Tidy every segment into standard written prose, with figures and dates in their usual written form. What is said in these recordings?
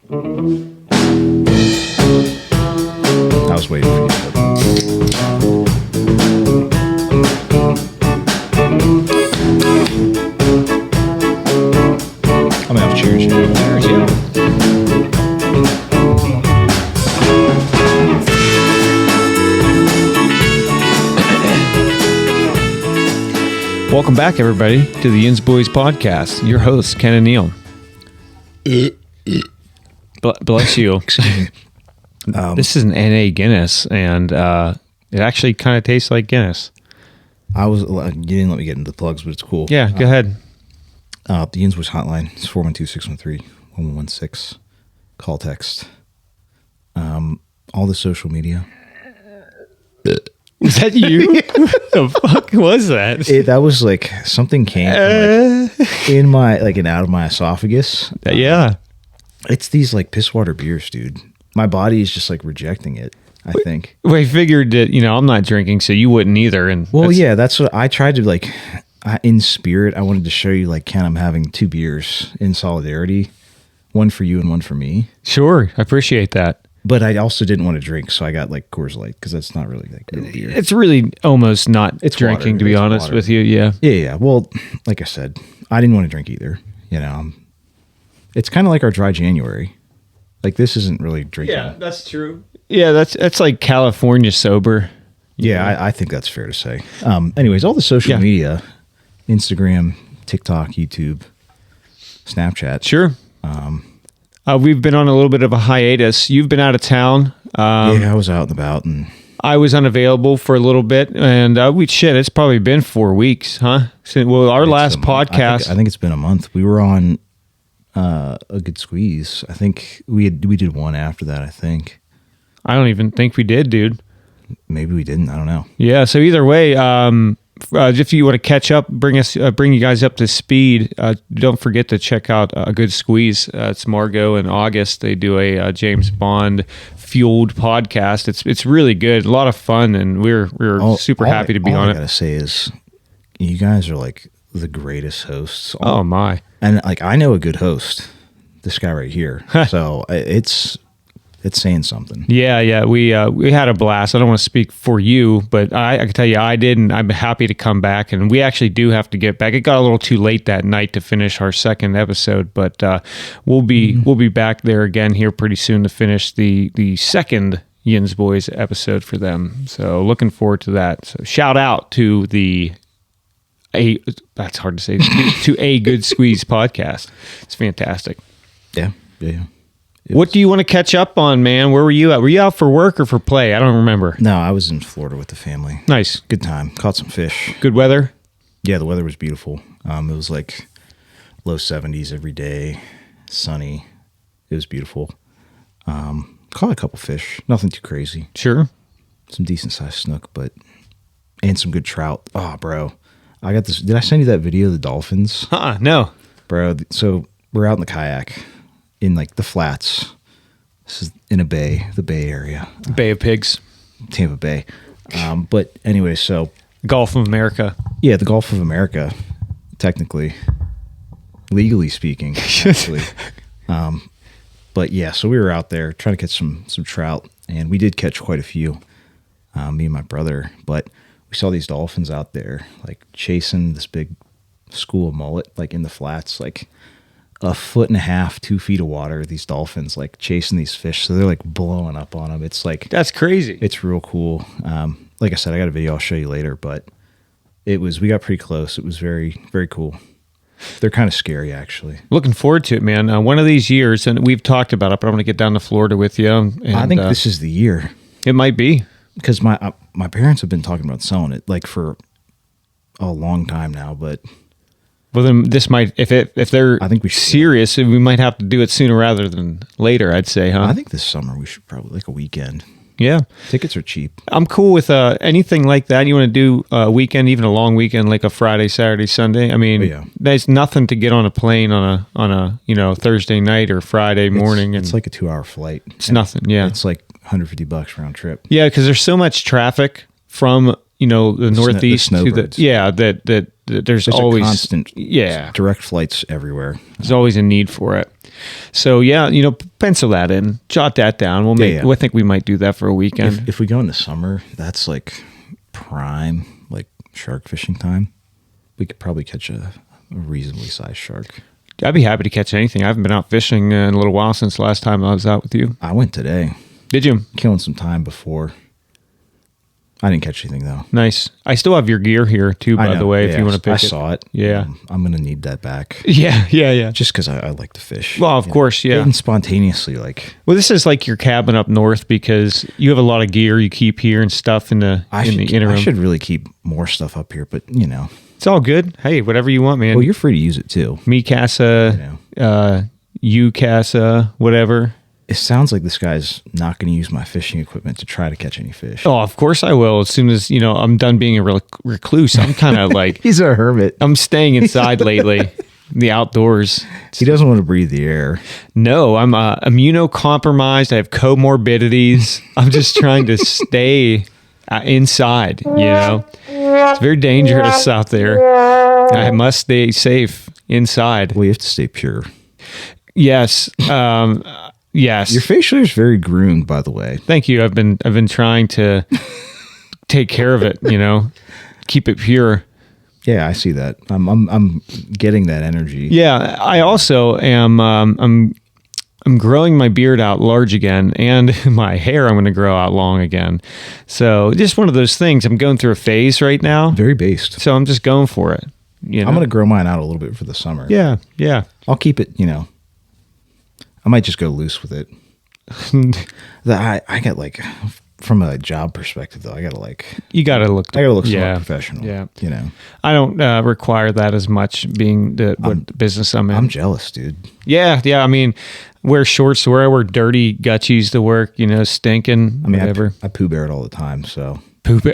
I was waiting for you. I'm gonna have cheers. Cheers, yeah. Welcome back, everybody, to the Boyz podcast. Your hosts, Ken and Neil. Bless you. This is an NA Guinness, and it actually kind of tastes like Guinness. You didn't let me get into the plugs, but it's cool. Yeah, go ahead. The Yins Boyz hotline is 412-613-1116. Call, text. All the social media. Was that you? What the fuck was that? That was like something came from in my and out of my esophagus. Yeah. It's these like piss water beers, dude. My body is just like rejecting it, I think. Well, I figured that, I'm not drinking, so you wouldn't either. And that's what I tried to in spirit. I wanted to show you Ken, I'm having 2 beers in solidarity. One for you and one for me. Sure. I appreciate that. But I also didn't want to drink, so I got Coors Light because that's not really real beer. It's really almost not drinking, water. To be honest with you. Yeah. Yeah. Well, like I said, I didn't want to drink either. It's kind of like our dry January. This isn't really drinking. Yeah, that's true. Yeah, that's like California sober. Yeah, I think that's fair to say. Anyways, all the social media, Instagram, TikTok, YouTube, Snapchat. Sure. We've been on a little bit of a hiatus. You've been out of town. Yeah, I was out and about, and I was unavailable for a little bit. And it's probably been 4 weeks, huh? Our last podcast. I think it's been a month. We were on a good squeeze. I think we did one after that. I think. I don't even think we did, dude. Maybe we didn't. I don't know. Yeah. So either way, if you want to catch up, bring you guys up to speed. Don't forget to check out A Good Squeeze. It's Margot and August. They do a James Bond fueled podcast. It's really good, a lot of fun, and we're super happy to be on it. All I gotta say is, you guys are the greatest hosts. Oh my! And I know a good host. This guy right here. So it's saying something. Yeah. We had a blast. I don't want to speak for you, but I can tell you I did, and I'm happy to come back. And we actually do have to get back. It got a little too late that night to finish our second episode, but we'll be back there again here pretty soon to finish the second Yins Boyz episode for them. So looking forward to that. So shout out to that's hard to say, to A Good Squeeze podcast. It's fantastic. Yeah. What do you want to catch up on, man? Where were you at? Were you out for work or for play? I don't remember. No, I was in Florida with the family. Nice. Good time. Caught some fish. Good weather? Yeah, the weather was beautiful. It was low 70s every day, sunny. It was beautiful. Caught a couple fish. Nothing too crazy. Sure. Some decent sized snook, and some good trout. Oh, bro. I got this. Did I send you that video of the dolphins? No. Bro, so we're out in the kayak in the flats. This is in the Bay Area. Bay of Pigs. Tampa Bay. But anyway, so. Gulf of America. Yeah, the Gulf of America, technically. Legally speaking, actually. But yeah, so we were out there trying to catch some trout, and we did catch quite a few, me and my brother. But we saw these dolphins out there, chasing this big school of mullet, in the flats, 1.5 feet, 2 feet of water. These dolphins chasing these fish, so they're blowing up on them. It's that's crazy. It's real cool. Like I said, I got a video I'll show you later, but we got pretty close. It was very, very cool. They're kind of scary, actually. Looking forward to it, man. One of these years, and we've talked about it, but I'm going to get down to Florida with you. And, I think this is the year. It might be. Because my parents have been talking about selling it for a long time now, but well, then this might if they're I think we serious, we might have to do it sooner rather than later. I'd say, huh? I think this summer we should probably a weekend. Yeah, tickets are cheap. I'm cool with anything like that. You want to do a weekend, even a long weekend, like a Friday, Saturday, Sunday. I mean, there's nothing to get on a plane on a Thursday night or Friday morning. It's like a 2-hour flight. It's nothing. Yeah, it's $150 round trip. Yeah, because there's so much traffic from the northeast to the snowbirds. that there's There's always a constant yeah direct flights everywhere. there's always a need for it. So pencil that in, jot that down. I think we might do that for a weekend. If we go in the summer, that's like prime like shark fishing time. We could probably catch a reasonably sized shark. I'd be happy to catch anything. I haven't been out fishing in a little while since the last time I was out with you. I went today. Did you? Killing some time before. I didn't catch anything though. Nice. I still have your gear here too, by the way, if you want to pick I it. saw it. Yeah. I'm going to need that back. Yeah. Just because I like to fish. Well, of course, yeah. And spontaneously, like. Well, this is like your cabin up north because you have a lot of gear you keep here and stuff in the interim. I should really keep more stuff up here, but It's all good. Hey, whatever you want, man. Well, you're free to use it too. Me Casa, you Casa, whatever. It sounds like this guy's not going to use my fishing equipment to try to catch any fish. Oh, of course I will. As soon as, I'm done being a recluse, I'm kind of like... He's a hermit. I'm staying inside lately, the outdoors. He doesn't want to breathe the air. No, I'm immunocompromised. I have comorbidities. I'm just trying to stay inside, It's very dangerous out there. I must stay safe inside. Well, you have to stay pure. Yes. Yes. Your facial hair is very groomed, by the way. Thank you. I've been trying to take care of it, keep it pure. Yeah, I see that. I'm getting that energy. Yeah, I also am I'm growing my beard out large again, and my hair I'm going to grow out long again. So, just one of those things. I'm going through a phase right now. Very based. So, I'm just going for it. I'm going to grow mine out a little bit for the summer. Yeah. I'll keep it, I might just go loose with it. I get like, from a job perspective though, I gotta look somewhat professional. Yeah. I don't require that as much being the business I'm in. I'm jealous, dude. Yeah. I mean, wear shorts to wear, I wear dirty Gucci's to work, stinking, whatever. I Pooh Bear it all the time, so.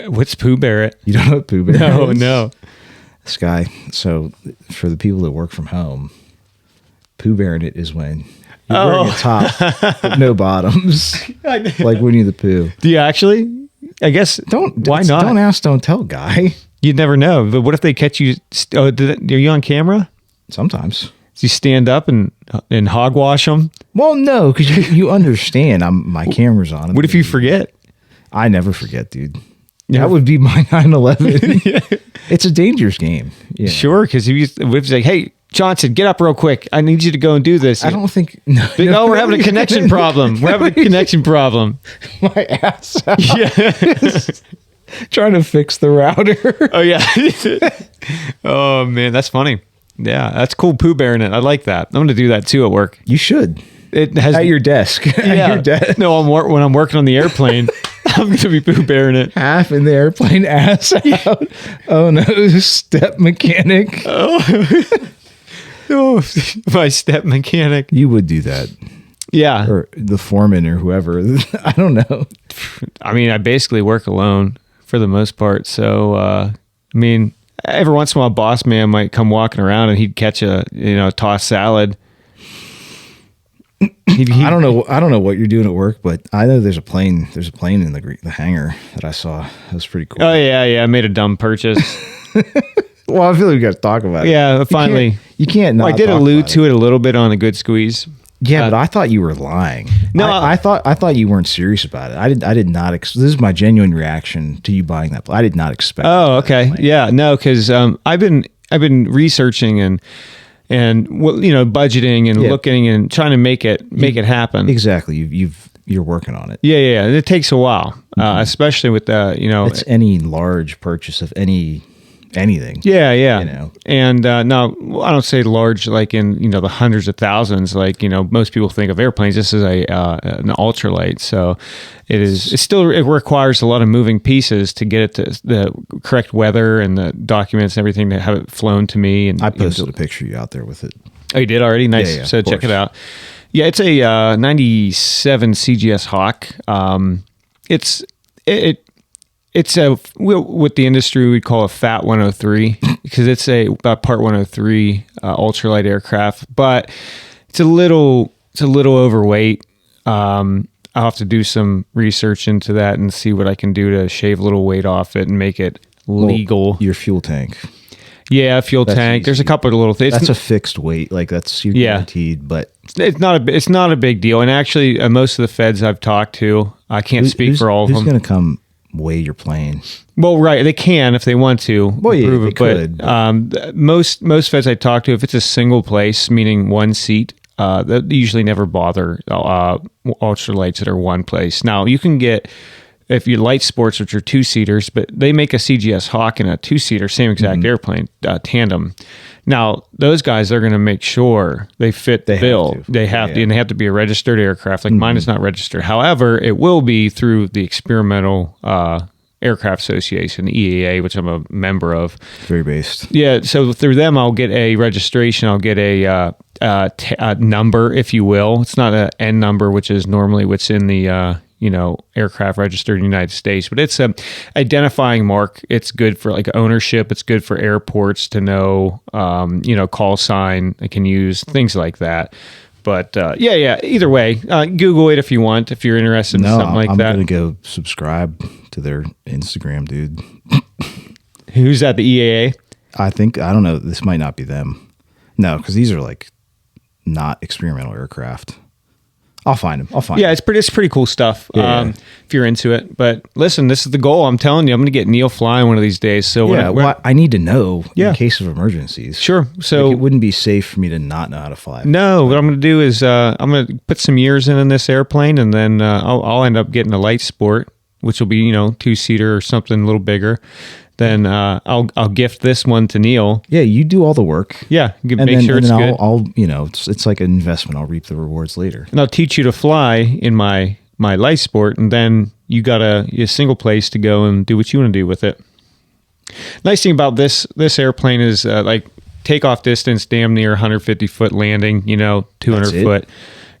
What's Pooh Bear it? You don't know what Pooh Bear is? No. This guy, so for the people that work from home, Pooh Bear it is when you're wearing a top with no bottoms, like Winnie the Pooh. Do you actually? I guess. Why not? Don't ask, don't tell, guy. You'd never know. But what if they catch you? Are you on camera? Sometimes. Do you stand up and hogwash them? Well, no, because you understand. My camera's on. What if you forget? I never forget, dude. That would be my 9/11. It's a dangerous game. Yeah. Sure, because if it's like, hey, Johnson, get up real quick. I need you to go and do this. I don't think. No, we're having a connection problem. We're having a connection problem. My ass out. Yeah. Trying to fix the router. Oh, yeah. Oh, man, that's funny. Yeah, that's cool. Pooh Bear in it. I like that. I'm going to do that too at work. You should. It has at your desk. Yeah. At your desk. No, when I'm working on the airplane, I'm going to be Pooh Bear in it. Half in the airplane, ass out. Oh, no. Step mechanic. Oh, my step mechanic. You would do that. Yeah. Or the foreman or whoever. I don't know. I mean, I basically work alone for the most part. So, every once in a while, boss man might come walking around and he'd catch a tossed salad. I don't know what you're doing at work, but I know there's a plane in the hangar that I saw. That was pretty cool. Oh, yeah. I made a dumb purchase. Well, I feel like we got to talk about it. Yeah, finally. You can't not I did allude to it a little bit on a good squeeze. Yeah, but I thought you were lying. No, I thought you weren't serious about it. I did not. This is my genuine reaction to you buying that. I did not expect. Oh, okay. Yeah, no, because I've been researching and budgeting and looking and trying to make it happen. Exactly. You're working on it. Yeah. And it takes a while, especially with it's any large purchase of anything. Yeah. And no, I don't say large like in the hundreds of thousands. Like most people think of airplanes. This is an ultralight, so it requires a lot of moving pieces to get it to the correct weather and the documents and everything to have it flown to me. And I posted a picture of you out there with it. Oh, you did already? Nice. Yeah, so check it out. Yeah, it's a 97 CGS Hawk. It's what the industry would call a Fat 103 because it's a Part 103 ultralight aircraft, but it's a little overweight. I'll have to do some research into that and see what I can do to shave a little weight off it and make it legal. Well, your fuel tank. Yeah, fuel That's tank. easy. There's a couple of little things. That's a fixed weight. Like that's you're Yeah. guaranteed, but It's not a big deal. And actually, most of the feds I've talked to, I can't speak for all of who's them. going to come weigh your plane? Well, right, they can if they want to. Well, yeah, prove they it, could, but most feds I talk to, if it's a single place, meaning one seat, they usually never bother ultralights that are one place. Now you can get, if you light sports, which are 2-seaters, but they make a CGS Hawk and a 2-seater, same exact airplane, tandem. Now those guys, they're going to make sure they fit the bill. They have to, and they have to be a registered aircraft. Like mine is not registered. However, it will be through the Experimental Aircraft Association, EAA, which I'm a member of. Very based. Yeah, so through them, I'll get a registration. I'll get a number, if you will. It's not an N number, which is normally what's in the aircraft registered in the United States, but it's a identifying mark. It's good for like ownership. It's good for airports to know, call sign. They can use things like that. But either way, Google it if you want, if you're interested in something like that. I'm going to go subscribe to their Instagram, dude. Who's at the EAA? I don't know. This might not be them. No, because these are like not experimental aircraft. I'll find them. Yeah, it's pretty cool stuff. Yeah. If you're into it. But listen, this is the goal. I'm telling you, I'm going to get Neil flying one of these days. So I need to know Yeah. in case of emergencies. Sure. So Like, it wouldn't be safe for me to not know how to fly. no, what I'm going to do is I'm going to put some years in this airplane, and then I'll end up getting a light sport, which will be 2-seater or something a little bigger. Then I'll gift this one to Neil. Yeah, you do all the work. Yeah, make And sure it's good. I'll it's like an investment. I'll reap the rewards later. And I'll teach you to fly in my light sport, and then you got a single place to go and do what you want to do with it. Nice thing about this airplane is like takeoff distance, damn near 150 foot landing. 200 foot.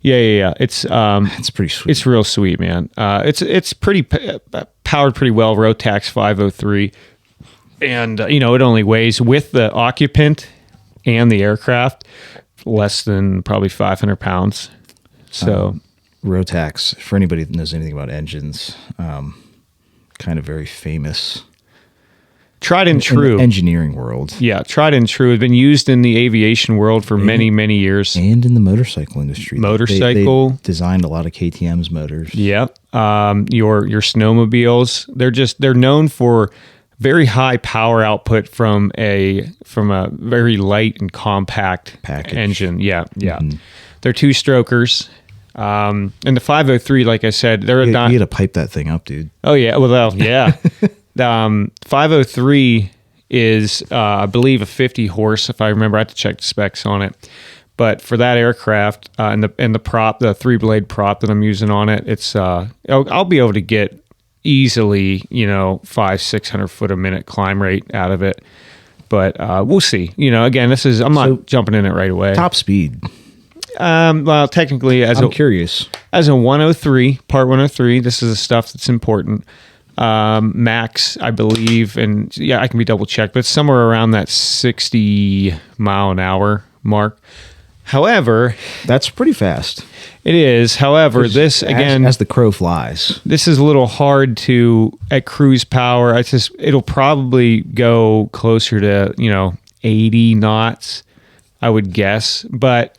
Yeah. It's pretty sweet. It's real sweet, man. It's pretty powered pretty well. Rotax 503. And, it only weighs, with the occupant and the aircraft, less than probably 500 pounds. So Rotax, for anybody that knows anything about engines, kind of very famous. Tried and true. In the engineering world. Yeah, tried and true. It's been used in the aviation world for many, many years. And in the motorcycle industry. They designed a lot of KTM's motors. Yep. Your snowmobiles, they're known for very high power output from a very light and compact package engine. Yeah. Mm-hmm. They're 2-strokers. And the 503, like I said, you had to pipe that thing up, dude. Oh yeah. Well, yeah. 503 is, I believe, a 50 horse. If I remember, I have to check the specs on it. But for that aircraft and the prop, the 3-blade prop that I'm using on it, it's I'll be able to get easily 500-600 foot a minute climb rate out of it. But we'll see. Again, I'm not jumping in it right away. Top speed. Well, technically, I'm curious. As a 103, part 103, this is the stuff that's important. Max, I believe, and I can be double checked, but it's somewhere around that 60 mile an hour mark. However, that's pretty fast. It is. However, this again, as the crow flies, this is a little hard at cruise power. It'll probably go closer to 80 knots, I would guess, but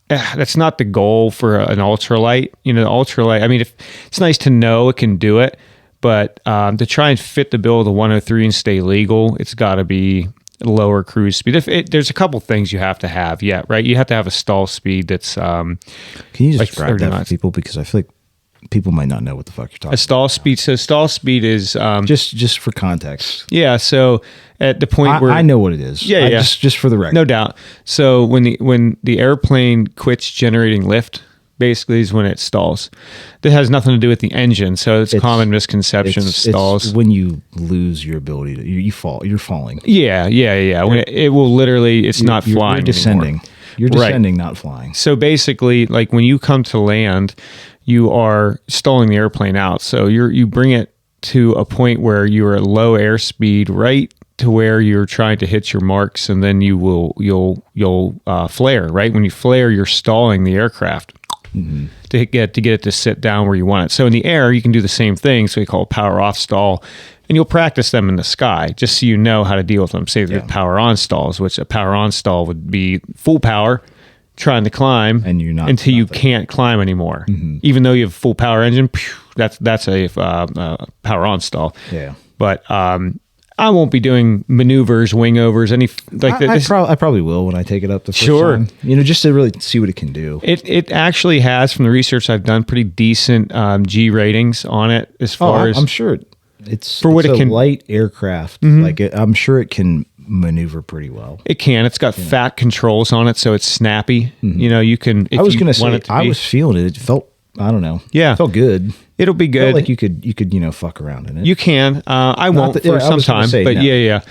that's not the goal for an ultralight. Ultralight. I mean, if it's nice to know it can do it, but to try and fit the bill of the 103 and stay legal, it's got to be lower cruise speed. There's a couple things you have to have. Yeah, right. You have to have a stall speed that's. Can you just like describe that for people, because I feel like people might not know what the fuck you're talking about. A stall speed. So stall speed is just for context. Yeah. So at the point where I know what it is. Yeah. Just for the record. No doubt. So when the airplane quits generating lift, basically is when it stalls. That has nothing to do with the engine. So it's a common misconception of stalls. It's when you lose your ability to you fall. You're falling. Yeah. When it will literally, it's not flying. You're descending. Anymore. You're descending, not flying. So basically, like when you come to land, you are stalling the airplane out. So you bring it to a point where you're at low airspeed, right to where you're trying to hit your marks, and then you'll flare. Right when you flare, you're stalling the aircraft. to get it to sit down where you want it. So in the air, you can do the same thing. So we call it power off stall. And you'll practice them in the sky just so you know how to deal with them. Say the power on stalls, which a power on stall would be full power, trying to climb, and you're not until you can't climb anymore. Even though you have a full power engine, that's a power on stall. Yeah. But I won't be doing maneuvers, wing overs, any like that. I probably will when I take it up the first Sure. time. You know, just to really see what it can do. It actually has, from the research I've done, pretty decent G ratings on it as far as I'm sure it's what it a can. light aircraft. Like I'm sure it can maneuver pretty well. It can. It's got fat controls on it, so it's snappy. You know, you can. If I was you going to want say it to I be. was feeling it. It felt, I don't know. Yeah. It felt good. It'll be good. Felt like you could fuck around in it. You can. I won't that- for yeah, I some was gonna time, say, but no. yeah.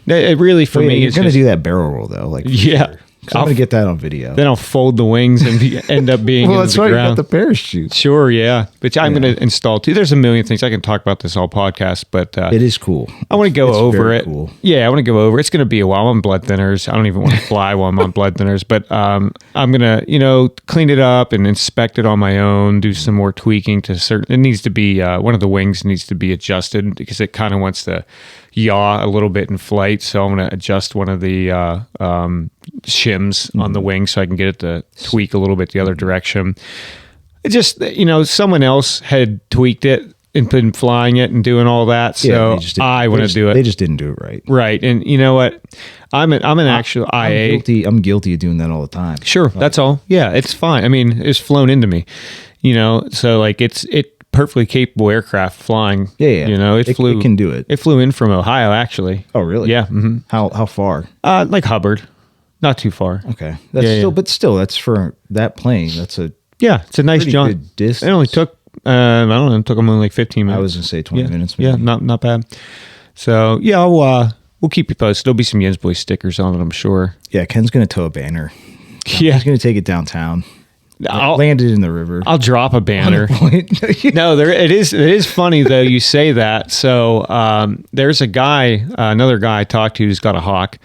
It really for me you're is going to just, do that barrel roll though. Like for Yeah. sure. So I'm going to get that on video. then I'll fold the wings and end up being well, in that's the why you ground. got the parachute. Sure, yeah. But I'm going to install too. There's a million things I can talk about this all podcast, but It is cool. I want to go It's over very it. Cool. Yeah, I want to go over. It's going to be a while. I'm on blood thinners. I don't even want to fly while I'm on blood thinners, but I'm going to, clean it up and inspect it on my own, do some more tweaking to certain. It needs to be, one of the wings needs to be adjusted because it kind of wants to yaw a little bit in flight. So I'm going to adjust one of the shims on the wing so I can get it to tweak a little bit the other direction. It just, someone else had tweaked it and been flying it and doing all that. So they just didn't- I want to do it. They just didn't do it right. Right. And you know what? I'm an actual IA. I'm guilty of doing that all the time. Sure. That's all. Yeah, it's fine. I mean, it's flown into me, so like it's perfectly capable aircraft flying. Yeah. It flew. It can do it. It flew in from Ohio, actually. Oh, really? Yeah. Mm-hmm. How far? Like Hubbard. Not too far. Okay. That's Yeah, still, yeah. but still, that's for that plane. That's a Yeah, it's a nice pretty jaunt. good distance. It only took, I don't know, it took them only like 15 minutes. I was gonna say 20 minutes. Yeah, Maybe. not bad. So yeah, we'll keep you posted. There'll be some Jens Boy stickers on it, I'm sure. Yeah, Ken's gonna tow a banner. Yeah, He's gonna take it downtown. I'll Land it in the river. I'll drop a banner. No, it is funny though you say that. So there's another guy I talked to who's got a Hawk,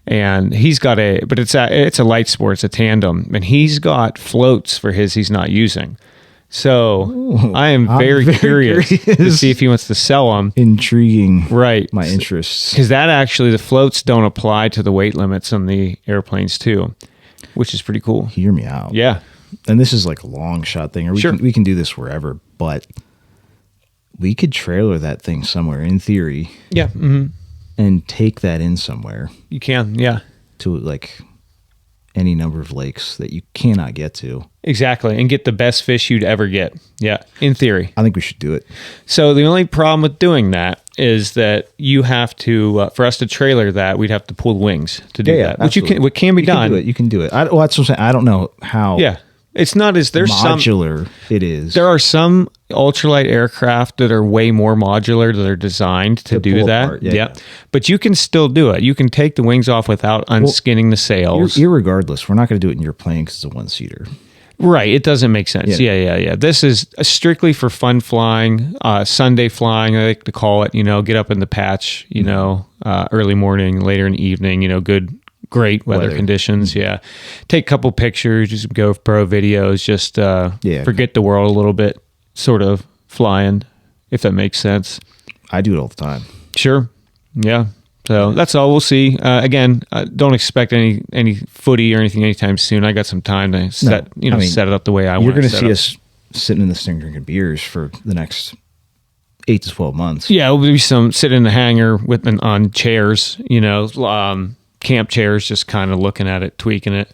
and he's got but it's a light sport, it's a tandem, and he's got floats for his he's not using. So I am I'm very curious to curious. see if he wants to sell them. Intriguing. Right. My interests. Because that actually, the floats don't apply to the weight limits on the airplanes too, which is pretty cool. Hear me out. Yeah. And this is like a long shot thing, or Sure. we can do this wherever, but we could trailer that thing somewhere in theory Yeah. Mm-hmm. and take that in somewhere You can. Yeah. to like any number of lakes that you cannot get to. Exactly. And get the best fish you'd ever get. Yeah. In theory. I think we should do it. So the only problem with doing that is that you have to, for us to trailer that, we'd have to pull the wings to do that, which absolutely. what can be You done. You can do it. Well, that's what I'm saying. I don't know how Yeah. It's not as there's some. modular it is. There are some ultralight aircraft that are way more modular that are designed to do pull that. apart, yeah. But you can still do it. You can take the wings off without unskinning the sails. Irregardless, we're not going to do it in your plane because it's a one-seater. Right. It doesn't make sense. Yeah. Yeah. This is strictly for fun flying, Sunday flying, I like to call it, get up in the patch, early morning, later in the evening, great weather conditions. Yeah. Take a couple pictures, just GoPro videos, just forget the world a little bit, sort of flying, if that makes sense. I do it all the time. Sure. Yeah. So that's all. We'll see. Again, don't expect any footy or anything anytime soon. I got some time to set set it up the way I want. You're going to see us sitting in this thing drinking beers for the next 8 to 12 months. Yeah, we'll be some sit in the hangar on chairs, camp chairs, just kind of looking at it, tweaking it,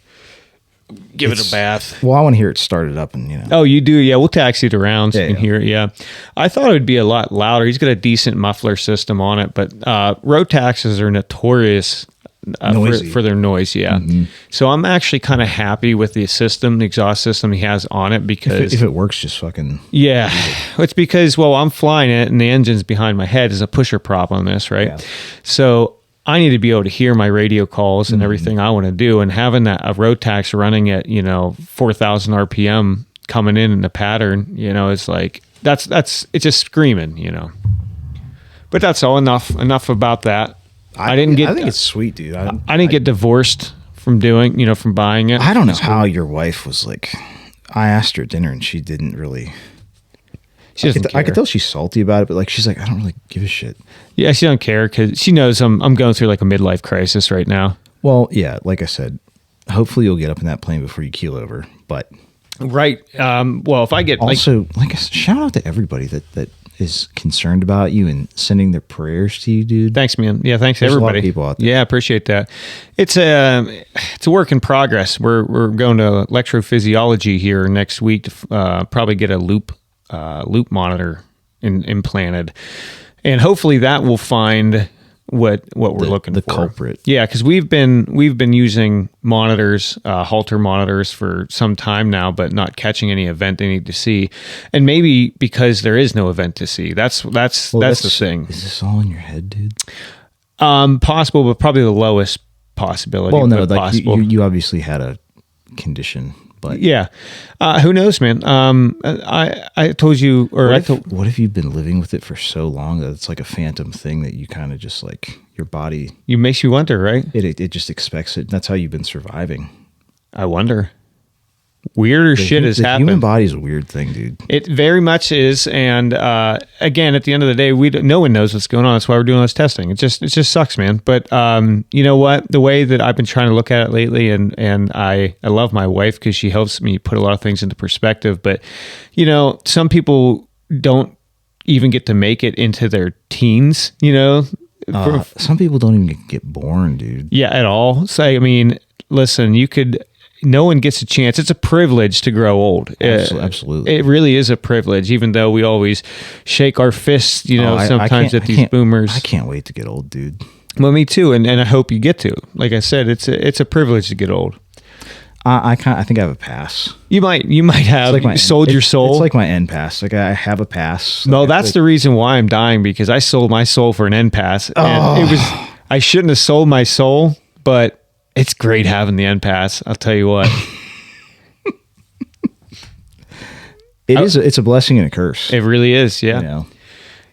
give it a bath. Well, I want to hear it started up and, Oh, you do? Yeah, we'll taxi it around so you can Yeah. hear it. Yeah. I thought it would be a lot louder. He's got a decent muffler system on it, but road taxis are notorious Noisy. for their noise. Yeah. So I'm actually kind of happy with the exhaust system he has on it because if it works, just fucking... yeah, it's because, I'm flying it and the engine's behind my head. There's a pusher prop on this, right? Yeah. So I need to be able to hear my radio calls and everything I want to do. And having a road tax running at, 4,000 RPM coming in the pattern, it's like, it's just screaming, But that's all. Enough about that. I think it's sweet, dude. I didn't get divorced from from buying it. I don't know how your wife was like... I asked her at dinner, and she didn't really. She doesn't care. I could tell she's salty about it, but like she's like, I don't really give a shit. Yeah, she don't care because she knows I'm going through like a midlife crisis right now. Well, yeah, like I said, hopefully you'll get up in that plane before you keel over. But right, well, if I get also like I said, shout out to everybody that is concerned about you and sending their prayers to you, dude. Thanks, man. Yeah, thanks There's everybody. a lot of people out there. Yeah, appreciate that. It's a work in progress. We're going to electrophysiology here next week to probably get a loop monitor implanted, and hopefully that will find what we're looking for. The culprit. Yeah, because we've been using monitors, Holter monitors for some time now, but not catching any event they need to see, and maybe because there is no event to see. That's the thing. Is this all in your head, dude? Possible, but probably the lowest possibility. Well, no, but like possible. you obviously had a condition, but Yeah, who knows, man? I told you, or what if you've been living with it for so long that it's like a phantom thing that you kind of just like your body, you makes you wonder, right? it just expects it. That's how you've been surviving. I wonder. Weirder shit has The happened. human body is a weird thing, dude. It very much is, and again, at the end of the day, no one knows what's going on. That's why we're doing this testing. It just sucks, man. But you know what? The way that I've been trying to look at it lately, and I love my wife because she helps me put a lot of things into perspective. But you know, some people don't even get to make it into their teens. You know, Some people don't even get born, dude. yeah, at all. So I mean, listen, you could. No one gets a chance. It's a privilege to grow old. Absolutely. It really is a privilege, even though we always shake our fists, sometimes at these boomers. I can't wait to get old, dude. Well, me too. And I hope you get to. Like I said, it's a privilege to get old. I think I have a pass. You might have It's like sold your soul. It's like my end pass. Like I have a pass. No, Like, that's the reason why I'm dying, because I sold my soul for an end pass. And I shouldn't have sold my soul, but it's great having the end pass. I'll tell you what. It's a blessing and a curse. It really is. Yeah. You know?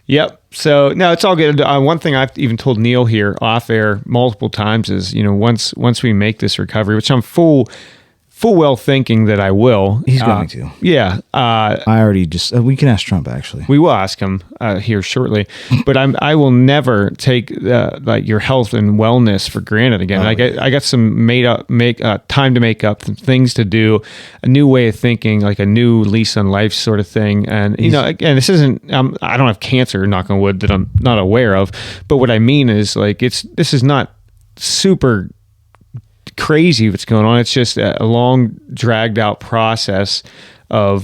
Yep. So no, it's all good. One thing I've even told Neil here off air multiple times is, once we make this recovery, which I'm full well thinking that I will. He's going to. Yeah. I already just. We can ask Trump actually. We will ask him here shortly, but I will never take like your health and wellness for granted again. I got some time to make up, some things to do, a new way of thinking, like a new lease on life sort of thing. And again, this isn't. I don't have cancer, knock on wood, that I'm not aware of. But what I mean is, like, this is not super crazy what's going on. It's just a long, dragged out process of